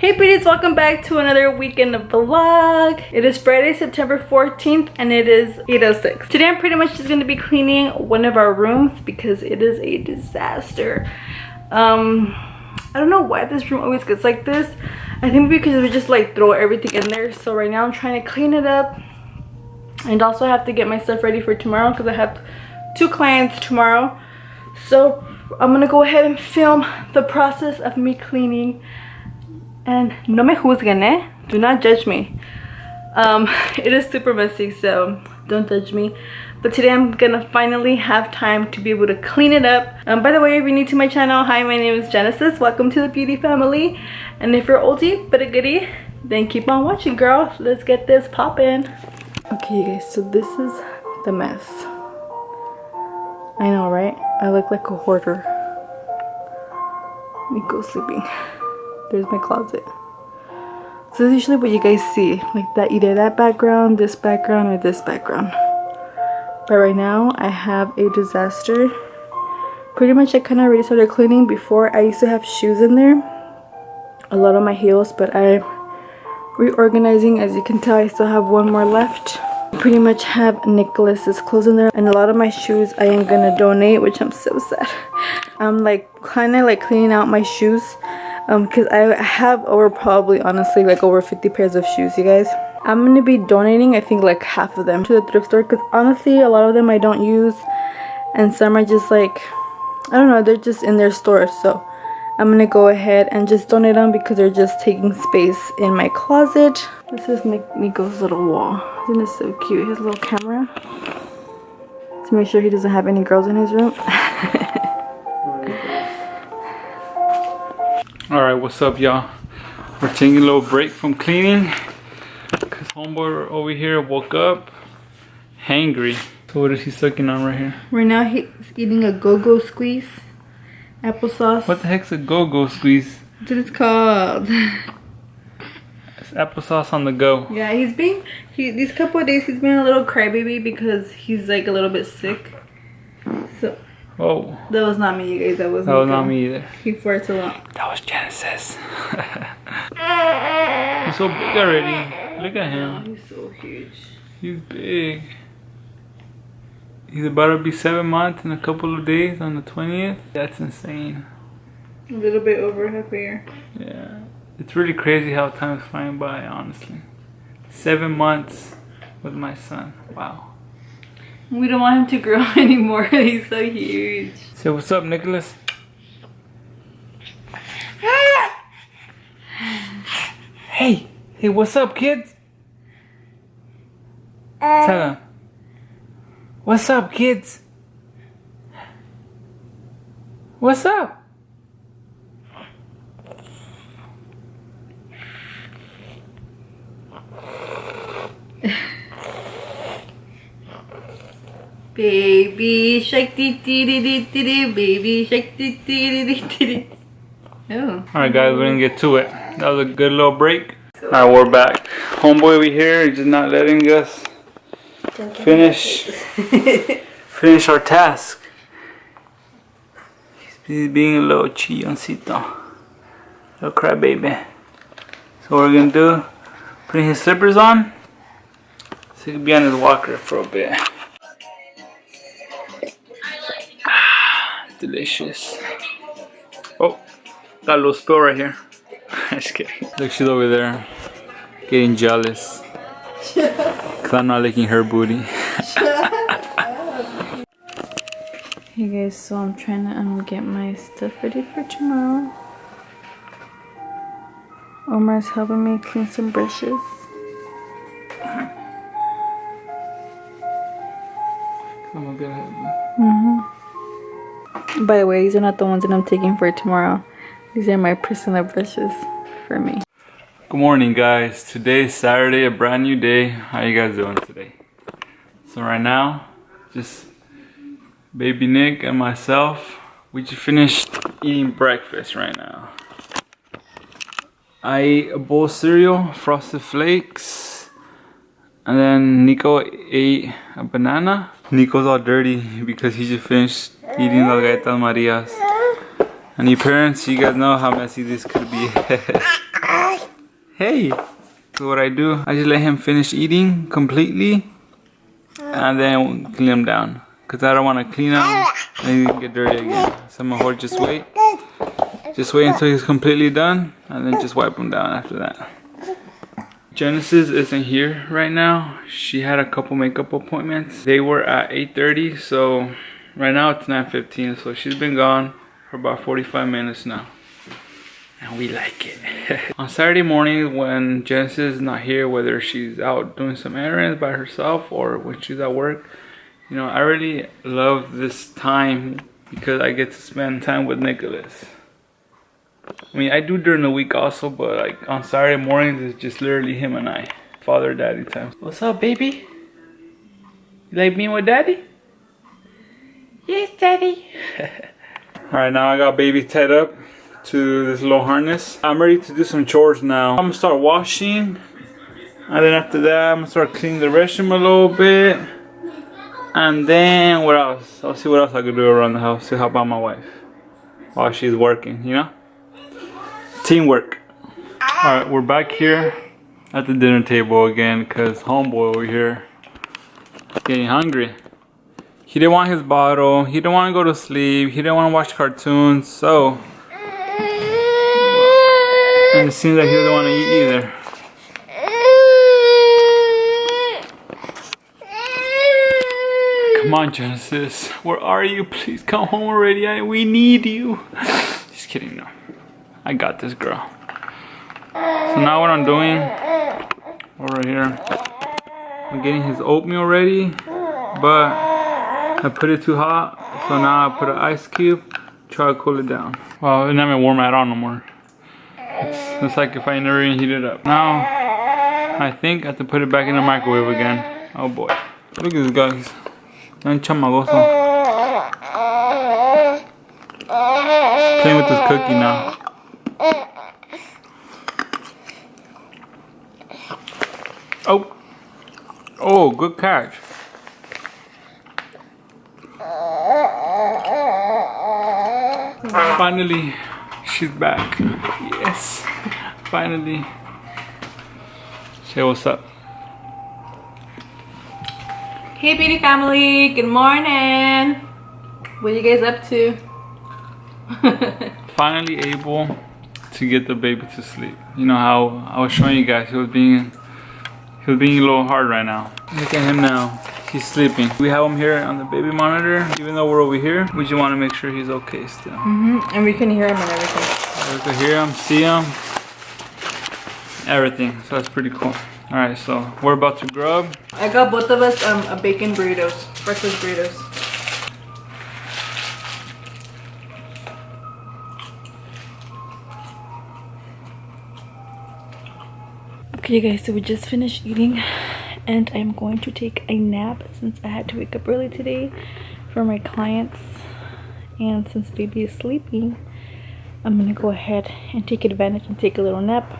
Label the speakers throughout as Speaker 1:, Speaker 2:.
Speaker 1: Hey beauties, welcome back to another weekend vlog. It is Friday, September 14th and it is 8:06. Today I'm pretty much just going to be cleaning one of our rooms because it is a disaster. I don't know why this room always gets like this. I think because we just like throw everything in there. So right now I'm trying to clean it up and also have to get my stuff ready for tomorrow because I have 2 clients tomorrow. So I'm gonna go ahead and film the process of me cleaning. And no me juzguen, eh? Do not judge me. It is super messy, so don't judge me. But today I'm gonna finally have time to be able to clean it up. By the way, if you're new to my channel, hi, my name is Genesis. Welcome to the beauty family. And if you're oldie but a goodie, then keep on watching, girl. Let's get this poppin'. Okay, you guys, so this is the mess. I know, right? I look like a hoarder. Nico's sleeping. There's my closet. So this is usually what you guys see, like that, either that background, this background, or this background. But right now I have a disaster. Pretty much I kind of already started cleaning. Before I used to have shoes in there, a lot of my heels, but I'm reorganizing. As you can tell, I still have one more left. I pretty much have Nicholas's clothes in there, and a lot of my shoes I am gonna donate, which I'm so sad. I'm like kind of like cleaning out my shoes. Because I have probably honestly like over 50 pairs of shoes, you guys. I'm gonna be donating I think like half of them to the thrift store because honestly a lot of them I don't use, and some are just like, I don't know, they're just in their store. So I'm gonna go ahead and just donate them because they're just taking space in my closet. This is Nico's little wall. Isn't it so cute? His little camera to make sure he doesn't have any girls in his room.
Speaker 2: Alright, what's up, y'all? We're taking a little break from cleaning because homeboy over here woke up hangry. So what is he sucking on right here?
Speaker 1: Right now he's eating a go-go squeeze. Applesauce.
Speaker 2: What the heck's a go-go squeeze?
Speaker 1: That's what it's called.
Speaker 2: It's applesauce on the go.
Speaker 1: Yeah, these couple of days he's been a little crybaby because he's like a little bit sick. So
Speaker 2: oh,
Speaker 1: that was not me, you guys. That was
Speaker 2: not me either.
Speaker 1: He farts a lot.
Speaker 2: That was Genesis. He's so big already. Look at him.
Speaker 1: Oh, he's so huge.
Speaker 2: He's big. He's about to be 7 months in a couple of days on the 20th. That's insane.
Speaker 1: A little bit over half a year.
Speaker 2: Yeah. It's really crazy how time's flying by, honestly. 7 months with my son. Wow.
Speaker 1: We don't want him to grow anymore. He's so huge.
Speaker 2: So what's up, Nicholas? Hey, what's up, kids? Tell them. What's up, kids? What's up?
Speaker 1: Baby shark dee dee dee dee dee dee, baby shark dee dee dee dee dee. Oh.
Speaker 2: Alright guys, we're gonna get to it. That was a good little break. Alright, we're back. Homeboy over here is just not letting us finish our task. He's being a little chilloncito. Little crybaby. So what we're gonna do, putting his slippers on so he can be on his walker for a bit. Delicious. Oh, got a little spill right here. Just kidding. Look, she's over there getting jealous because I'm not licking her booty.
Speaker 1: Hey guys, so I'm trying to get my stuff ready for tomorrow. Omar's helping me clean some brushes.
Speaker 2: Come on, get ahead.
Speaker 1: By the way, these are not the ones that I'm taking for tomorrow. These are my personal brushes for me.
Speaker 2: Good morning, guys. Today's Saturday, a brand new day. How you guys doing today? So right now, just baby Nick and myself, we just finished eating breakfast right now. I ate a bowl of cereal, Frosted Flakes, and then Nico ate a banana. Nico's all dirty because he just finished eating the galletas Marias. And you parents, you guys know how messy this could be. Hey. So what I do, I just let him finish eating completely and then clean him down. Cause I don't want to clean him and he can get dirty again. So I'm gonna just wait. Just wait until he's completely done and then just wipe him down after that. Genesis isn't here right now. She had a couple makeup appointments. They were at 8:30, so right now it's 9:15. So she's been gone for about 45 minutes now. And we like it. On Saturday morning when Genesis is not here, whether she's out doing some errands by herself or when she's at work, you know, I really love this time because I get to spend time with Nicholas. I mean, I do during the week also, but like on Saturday mornings, it's just literally him and I. Father, daddy time. What's up, baby? You like being with daddy? Yes, daddy. Alright, now I got baby tied up to this little harness. I'm ready to do some chores now. I'm gonna start washing. And then after that, I'm gonna start cleaning the restroom a little bit. And then what else? I'll see what else I can do around the house to help out my wife while she's working, you know? Teamwork. Alright, we're back here at the dinner table again because homeboy over here is getting hungry. He didn't want his bottle, he didn't want to go to sleep, he didn't want to watch cartoons, so and it seems like he doesn't want to eat either. Come on, Genesis, where are you? Please come home already, we need you. Just kidding, no. I got this, girl. So now what I'm doing over here, I'm getting his oatmeal ready, but I put it too hot, so now I put an ice cube, try to cool it down. Well, it's not even warm at all no more. It's like if I never even heat it up. Now, I think I have to put it back in the microwave again. Oh boy. Look at this, guys. Playing with this cookie now. Oh. Oh, good catch. Finally, she's back. Yes. Finally. Say what's up.
Speaker 1: Hey beauty family, good morning. What are you guys up to?
Speaker 2: Finally able to get the baby to sleep. You know how I was showing you guys he was being a little hard right now. Look at him now. He's sleeping. We have him here on the baby monitor. Even though we're over here, we just want to make sure he's okay still.
Speaker 1: And we can hear him and everything.
Speaker 2: We can hear him, see him, everything. So that's pretty cool. Alright, so we're about to grub.
Speaker 1: I got both of us a bacon burritos, breakfast burritos. Okay guys, so we just finished eating and I'm going to take a nap since I had to wake up early today for my clients, and since baby is sleeping, I'm gonna go ahead and take advantage and take a little nap.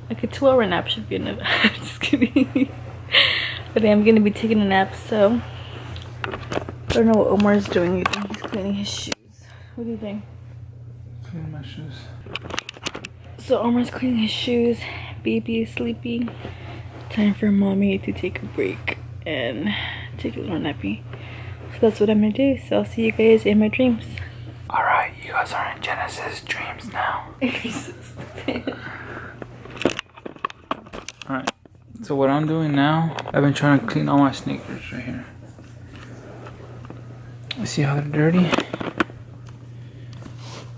Speaker 1: Like a 2-hour nap should be enough. Just kidding. But I'm gonna be taking a nap, so I don't know what Omar is doing. You think he's cleaning his shoes? What do you think?
Speaker 2: Cleaning my shoes.
Speaker 1: So Omar's cleaning his shoes, baby is sleeping. Time for mommy to take a break and take a little nappy. So that's what I'm gonna do. So I'll see you guys in my dreams.
Speaker 2: Alright, you guys are in Genesis dreams now. Alright, so what I'm doing now, I've been trying to clean all my sneakers right here. See how they're dirty?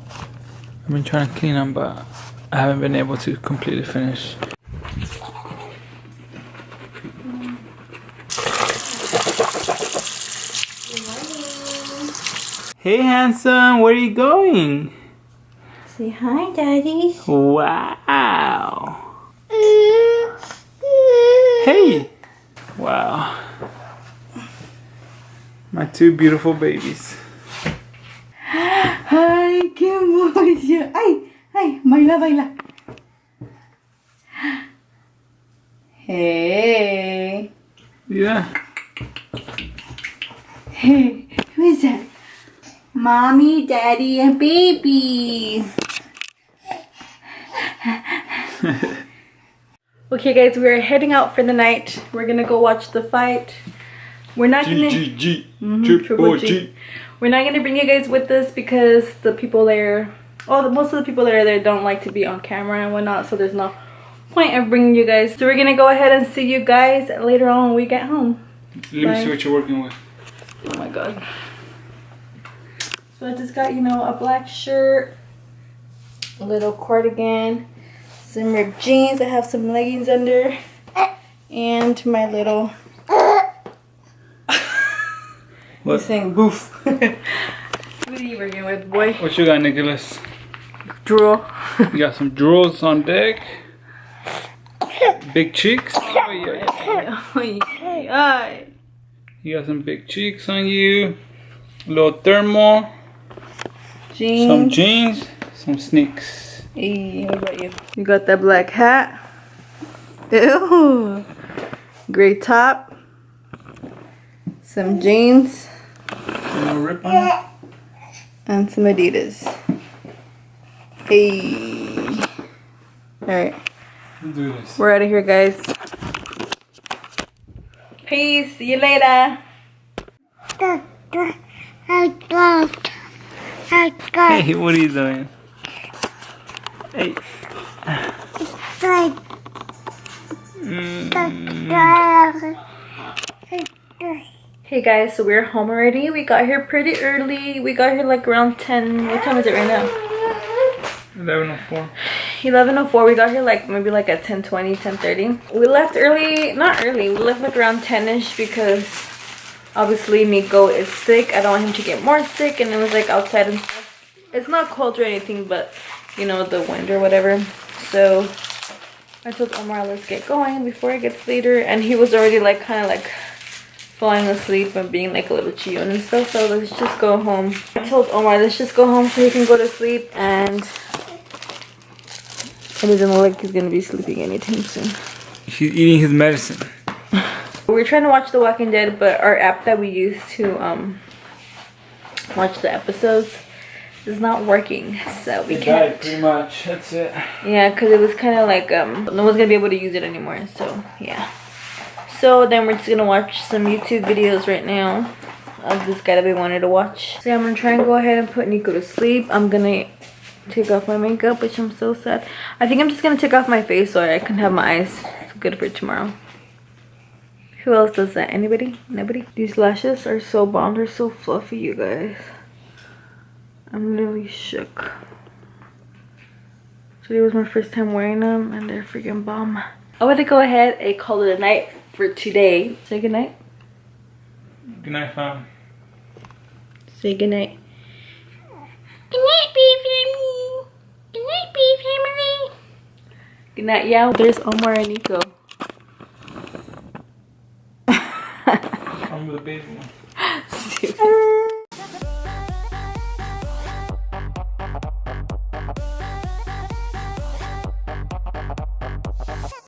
Speaker 2: I've been trying to clean them, but I haven't been able to completely finish.
Speaker 1: Good morning.
Speaker 2: Hey handsome, where are you going?
Speaker 1: Say hi, daddy.
Speaker 2: Wow. Hey. Wow. My two beautiful babies.
Speaker 1: Ay, qué emoción. Ay, ay, baila, baila. Hey.
Speaker 2: Yeah.
Speaker 1: Hey, who is that? Mommy, daddy, and baby. Okay guys, we are heading out for the night. We're gonna go watch the fight. We're not gonna
Speaker 2: Triple G.
Speaker 1: We're not gonna bring you guys with us because the people there, most of the people that are there don't like to be on camera and whatnot, so there's no point of bringing you guys. So we're gonna go ahead and see you guys later on when we get home.
Speaker 2: Let me see what you're working with.
Speaker 1: Oh my god. So I just got, you know, a black shirt, a little cardigan, some ripped jeans. I have some leggings under, and my little...
Speaker 2: What?
Speaker 1: He's saying boof. What are you working with, boy?
Speaker 2: What you got, Nicholas?
Speaker 1: Drool.
Speaker 2: You got some drools on deck. Big cheeks. Oh, yeah. You got some big cheeks on you. A little thermal.
Speaker 1: Jeans.
Speaker 2: Some jeans. Some sneaks.
Speaker 1: Hey, what about you? You got that black hat. Ew. Gray top. Some jeans.
Speaker 2: No rip on it.
Speaker 1: And some Adidas. Hey. Alright.
Speaker 2: Let's do this.
Speaker 1: We're out of here, guys. Peace. See you later.
Speaker 2: Hey, what are you doing? Hey.
Speaker 1: Hey guys, so we're home already. We got here pretty early. We got here like around 10. What time is it right now?
Speaker 2: 11:04.
Speaker 1: 11:04. We got here like maybe like at 10:20, 10:30. We left early, not early. We left like around 10ish because obviously Nico is sick. I don't want him to get more sick, and it was like outside and stuff. It's not cold or anything, but you know, the wind or whatever. So I told Omar, let's get going before it gets later, and he was already like kind of like falling asleep and being like a little chilled and stuff. So let's just go home. I told Omar, let's just go home so he can go to sleep, and it doesn't look like he's gonna be sleeping anytime soon.
Speaker 2: He's eating his medicine.
Speaker 1: We're trying to watch The Walking Dead, but our app that we use to watch the episodes is not working, so we can't.
Speaker 2: Pretty much. That's it.
Speaker 1: Yeah, because it was kind of like no one's gonna be able to use it anymore. So yeah. So then we're just gonna watch some YouTube videos right now of this guy that we wanted to watch. So yeah, I'm gonna try and go ahead and put Nico to sleep. I'm gonna take off my makeup, which I'm so sad. I think I'm just gonna take off my face so I can have my eyes good for tomorrow. Who else does that? Anybody? Nobody? These lashes are so bomb. They're so fluffy, you guys. I'm literally shook. Today was my first time wearing them, and they're freaking bomb. I want to go ahead and call it a night for today. Say goodnight.
Speaker 2: Good night, fam.
Speaker 1: Say goodnight. Good night, baby. Good night, baby family. Good night, yeah. There's Omar and Nico.
Speaker 2: I'm the baby one.
Speaker 1: Stupid.